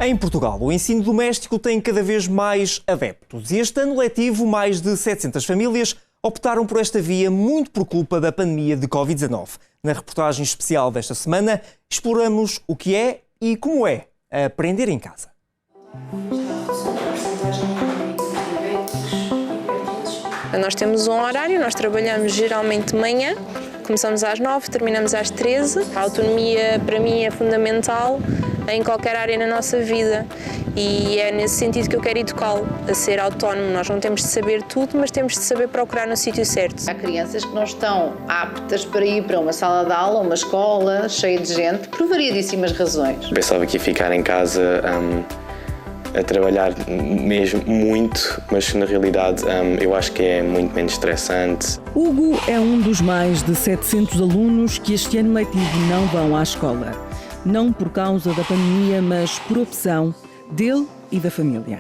Em Portugal, o ensino doméstico tem cada vez mais adeptos e este ano letivo mais de 700 famílias optaram por esta via muito por culpa da pandemia de Covid-19. Na reportagem especial desta semana, exploramos o que é e como é aprender em casa. Nós temos um horário, nós trabalhamos geralmente de manhã, começamos às 9, terminamos às 13. A autonomia para mim é fundamental em qualquer área na nossa vida e é nesse sentido que eu quero educá-lo, a ser autónomo. Nós não temos de saber tudo, mas temos de saber procurar no sítio certo. Há crianças que não estão aptas para ir para uma sala de aula, uma escola cheia de gente, por variedíssimas razões. Pensava que ia ficar em casa a trabalhar mesmo muito, mas na realidade eu acho que é muito menos estressante. Hugo é um dos mais de 700 alunos que este ano letivo não vão à escola. Não por causa da pandemia, mas por opção dele e da família.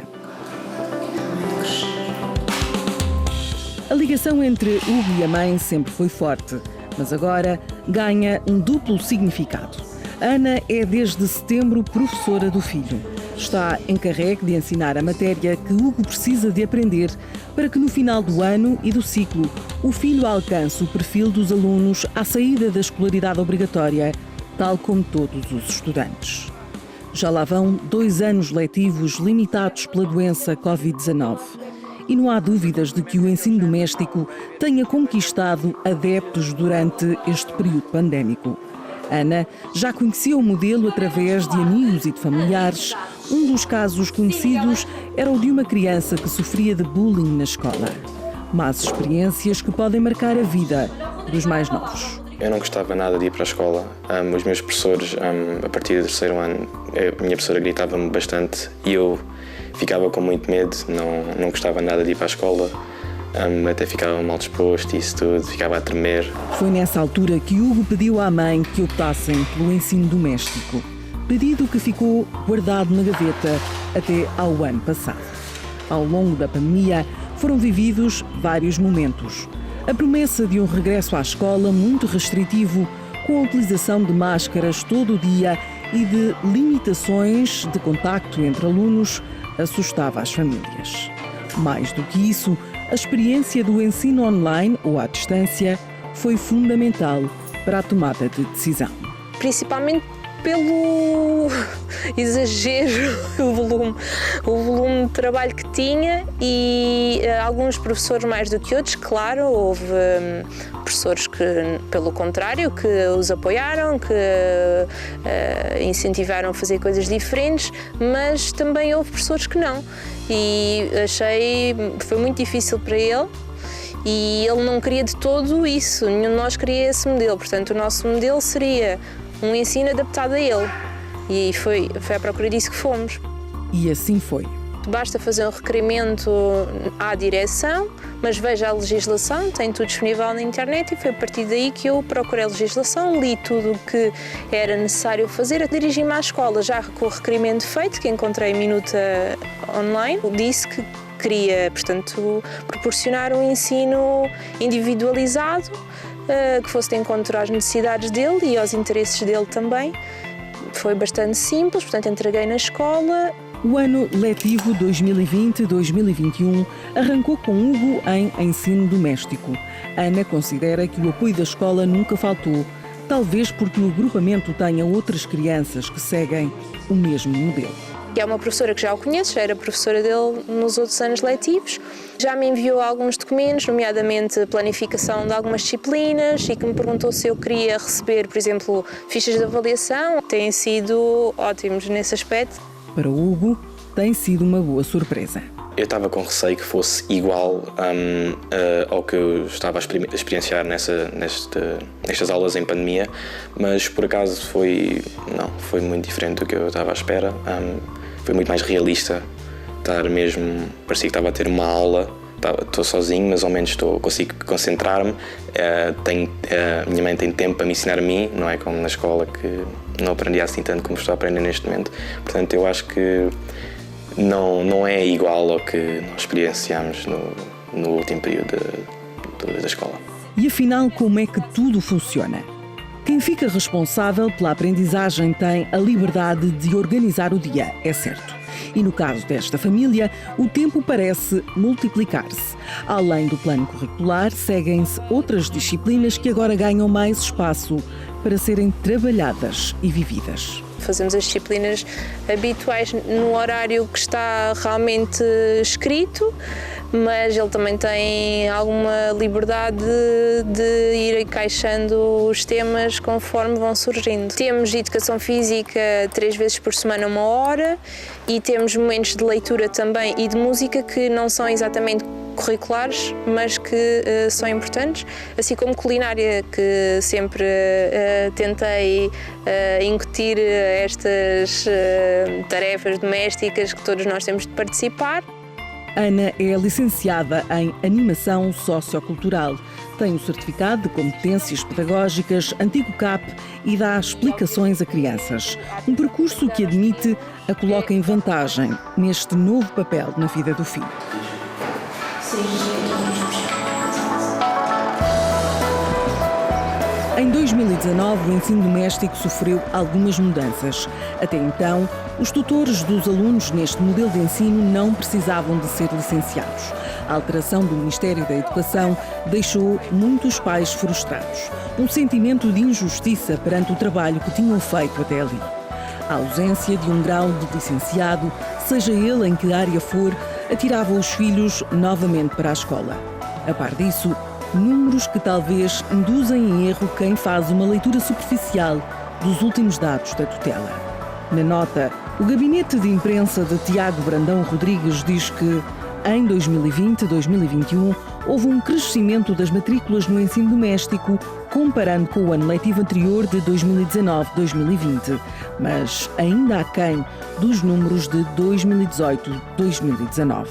A ligação entre Hugo e a mãe sempre foi forte, mas agora ganha um duplo significado. Ana é desde setembro professora do filho. Está encarregue de ensinar a matéria que Hugo precisa de aprender para que no final do ano e do ciclo o filho alcance o perfil dos alunos à saída da escolaridade obrigatória, tal como todos os estudantes. Já lá vão 2 anos letivos limitados pela doença Covid-19 e não há dúvidas de que o ensino doméstico tenha conquistado adeptos durante este período pandémico. Ana já conhecia o modelo através de amigos e de familiares. Um dos casos conhecidos era o de uma criança que sofria de bullying na escola. Más experiências que podem marcar a vida dos mais novos. Eu não gostava nada de ir para a escola. Os meus professores, a partir do 3º ano, a minha professora gritava-me bastante e eu ficava com muito medo, não gostava nada de ir para a escola. Até ficava mal disposto e isso tudo, ficava a tremer. Foi nessa altura que Hugo pediu à mãe que optassem pelo ensino doméstico. Pedido que ficou guardado na gaveta até ao ano passado. Ao longo da pandemia foram vividos vários momentos. A promessa de um regresso à escola muito restritivo, com a utilização de máscaras todo o dia e de limitações de contacto entre alunos, assustava as famílias. Mais do que isso, a experiência do ensino online ou à distância foi fundamental para a tomada de decisão. Principalmente pelo exagero, o volume de trabalho que tinha e alguns professores mais do que outros, claro, houve professores que, pelo contrário, que os apoiaram, que incentivaram a fazer coisas diferentes, mas também houve professores que não. E achei que foi muito difícil para ele e ele não queria de todo isso, nenhum de nós queria esse modelo, portanto o nosso modelo seria um ensino adaptado a ele e foi à procura disso que fomos. E assim foi. Basta fazer um requerimento à direção, mas veja a legislação, tem tudo disponível na internet e foi a partir daí que eu procurei a legislação, li tudo o que era necessário fazer, dirigi-me à escola já com o requerimento feito, que encontrei em Minuta online, disse que queria, portanto, proporcionar um ensino individualizado, que fosse de encontro às necessidades dele e aos interesses dele também. Foi bastante simples, portanto, entreguei na escola. O ano letivo 2020-2021 arrancou com Hugo em ensino doméstico. Ana considera que o apoio da escola nunca faltou, talvez porque no agrupamento tenha outras crianças que seguem o mesmo modelo. É uma professora que já o conheço, já era professora dele nos outros anos letivos. Já me enviou alguns documentos, nomeadamente planificação de algumas disciplinas e que me perguntou se eu queria receber, por exemplo, fichas de avaliação. Têm sido ótimos nesse aspecto. Para o Hugo, tem sido uma boa surpresa. Eu estava com receio que fosse igual ao que eu estava a experienciar nestas aulas em pandemia, mas por acaso foi muito diferente do que eu estava à espera. Foi muito mais realista, parecia que estava a ter uma aula, estou sozinho, mas ao menos consigo concentrar-me. Minha mãe tem tempo para me ensinar a mim, não é como na escola que não aprendi assim tanto como estou a aprender neste momento. Portanto, eu acho que não é igual ao que nós experienciamos no último período da escola. E afinal, como é que tudo funciona? Quem fica responsável pela aprendizagem tem a liberdade de organizar o dia, é certo. E no caso desta família, o tempo parece multiplicar-se. Além do plano curricular, seguem-se outras disciplinas que agora ganham mais espaço para serem trabalhadas e vividas. Fazemos as disciplinas habituais no horário que está realmente escrito, mas ele também tem alguma liberdade de ir encaixando os temas conforme vão surgindo. Temos educação física 3 vezes por semana, 1 hora, e temos momentos de leitura também e de música que não são exatamente curriculares, mas que são importantes, assim como culinária, que sempre tentei incutir estas tarefas domésticas que todos nós temos de participar. Ana é licenciada em Animação Sociocultural. Tem o certificado de competências pedagógicas antigo CAP e dá explicações a crianças. Um percurso que admite a coloca em vantagem neste novo papel na vida do filho. Em 2019, o ensino doméstico sofreu algumas mudanças. Até então, os tutores dos alunos neste modelo de ensino não precisavam de ser licenciados. A alteração do Ministério da Educação deixou muitos pais frustrados. Um sentimento de injustiça perante o trabalho que tinham feito até ali. A ausência de um grau de licenciado, seja ele em que área for, atirava os filhos novamente para a escola. A par disso, números que talvez induzem em erro quem faz uma leitura superficial dos últimos dados da tutela. Na nota, o gabinete de imprensa de Tiago Brandão Rodrigues diz que, em 2020-2021, houve um crescimento das matrículas no ensino doméstico comparando com o ano letivo anterior de 2019-2020, mas ainda aquém dos números de 2018-2019.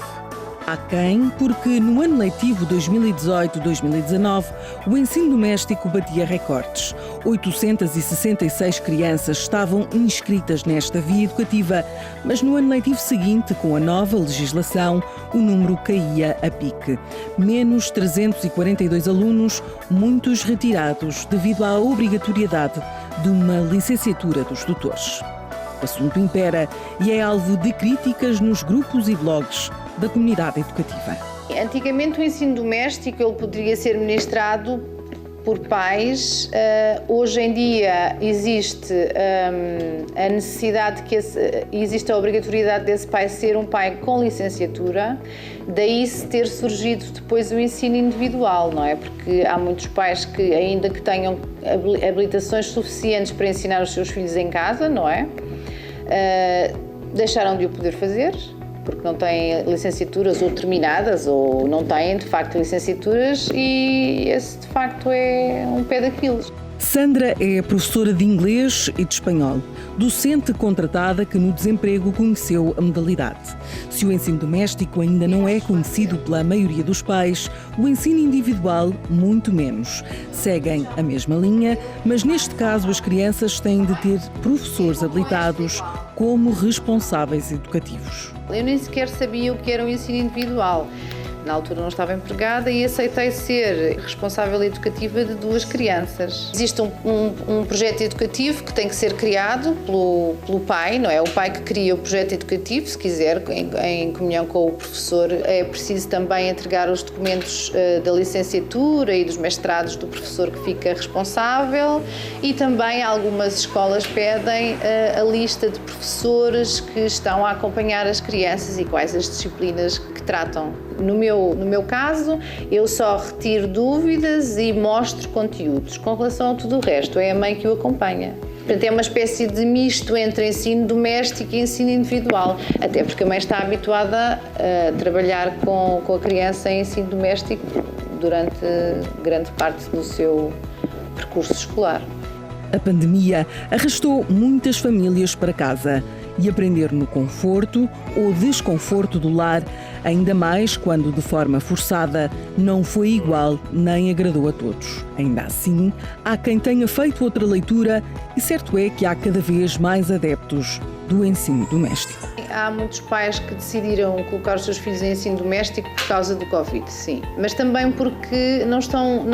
Aquém porque no ano letivo 2018-2019 o ensino doméstico batia recordes. 866 crianças estavam inscritas nesta via educativa, mas no ano letivo seguinte, com a nova legislação, o número caía a pique. Menos 342 alunos, muitos retirados devido à obrigatoriedade de uma licenciatura dos tutores. O assunto impera e é alvo de críticas nos grupos e blogs da comunidade educativa. Antigamente o ensino doméstico ele poderia ser ministrado por pais. Hoje em dia existe a necessidade existe a obrigatoriedade desse pai ser um pai com licenciatura, daí se ter surgido depois o ensino individual, não é? Porque há muitos pais que ainda que tenham habilitações suficientes para ensinar os seus filhos em casa, não é? Deixaram de o poder fazer, porque não têm licenciaturas ou terminadas, ou não têm, de facto, licenciaturas, e esse, de facto, é um pé daqueles. Sandra é professora de inglês e de espanhol, docente contratada que no desemprego conheceu a modalidade. Se o ensino doméstico ainda não é conhecido pela maioria dos pais, o ensino individual muito menos. Seguem a mesma linha, mas neste caso as crianças têm de ter professores habilitados como responsáveis educativos. Eu nem sequer sabia o que era um ensino individual. Na altura não estava empregada e aceitei ser responsável educativa de 2 crianças. Existe um projeto educativo que tem que ser criado pelo pai, não é? O pai que cria o projeto educativo, se quiser, em comunhão com o professor. É preciso também entregar os documentos da licenciatura e dos mestrados do professor que fica responsável, e também algumas escolas pedem a lista de professores que estão a acompanhar as crianças e quais as disciplinas que tratam. No meu caso, eu só retiro dúvidas e mostro conteúdos. Com relação a tudo o resto, é a mãe que o acompanha. Portanto, é uma espécie de misto entre ensino doméstico e ensino individual, até porque a mãe está habituada a trabalhar com a criança em ensino doméstico durante grande parte do seu percurso escolar. A pandemia arrastou muitas famílias para casa e aprender no conforto ou desconforto do lar, ainda mais quando de forma forçada, não foi igual nem agradou a todos. Ainda assim, há quem tenha feito outra leitura e certo é que há cada vez mais adeptos do ensino doméstico. Há muitos pais que decidiram colocar os seus filhos em ensino doméstico por causa do Covid, sim. Mas também porque não estão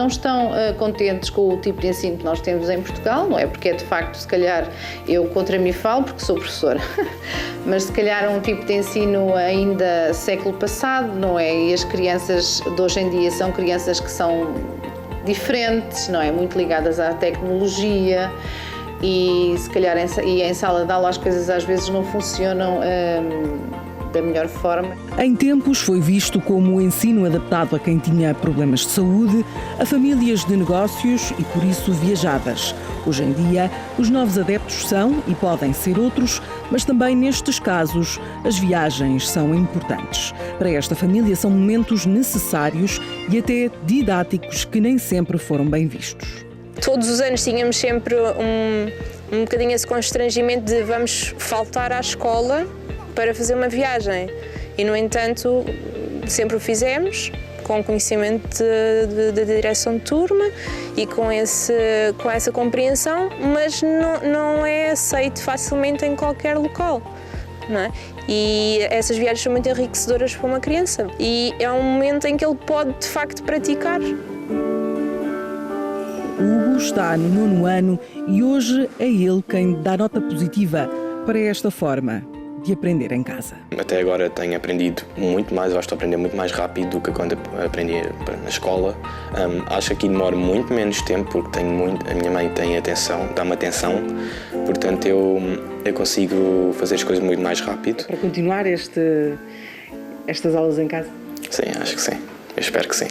contentes com o tipo de ensino que nós temos em Portugal, não é? Porque é de facto, se calhar, eu contra mim falo porque sou professora, mas se calhar um tipo de ensino ainda século passado, não é? E as crianças de hoje em dia são crianças que são diferentes, não é? Muito ligadas à tecnologia. E se calhar em sala de aula as coisas às vezes não funcionam da melhor forma. Em tempos foi visto como o ensino adaptado a quem tinha problemas de saúde, a famílias de negócios e por isso viajadas. Hoje em dia, os novos adeptos são e podem ser outros, mas também nestes casos as viagens são importantes. Para esta família são momentos necessários e até didáticos que nem sempre foram bem vistos. Todos os anos tínhamos sempre um bocadinho esse constrangimento de vamos faltar à escola para fazer uma viagem. E, no entanto, sempre o fizemos, com conhecimento da direção de turma e com essa compreensão, mas não é aceito facilmente em qualquer local. Não é? E essas viagens são muito enriquecedoras para uma criança. E é um momento em que ele pode, de facto, praticar. Hugo está no 9º ano e hoje é ele quem dá nota positiva para esta forma de aprender em casa. Até agora tenho aprendido muito mais, eu acho que estou a aprender muito mais rápido do que quando aprendi na escola. Acho que aqui demora muito menos tempo porque a minha mãe tem atenção, dá-me atenção, portanto eu consigo fazer as coisas muito mais rápido. Para continuar estas aulas em casa? Sim, acho que sim. Eu espero que sim.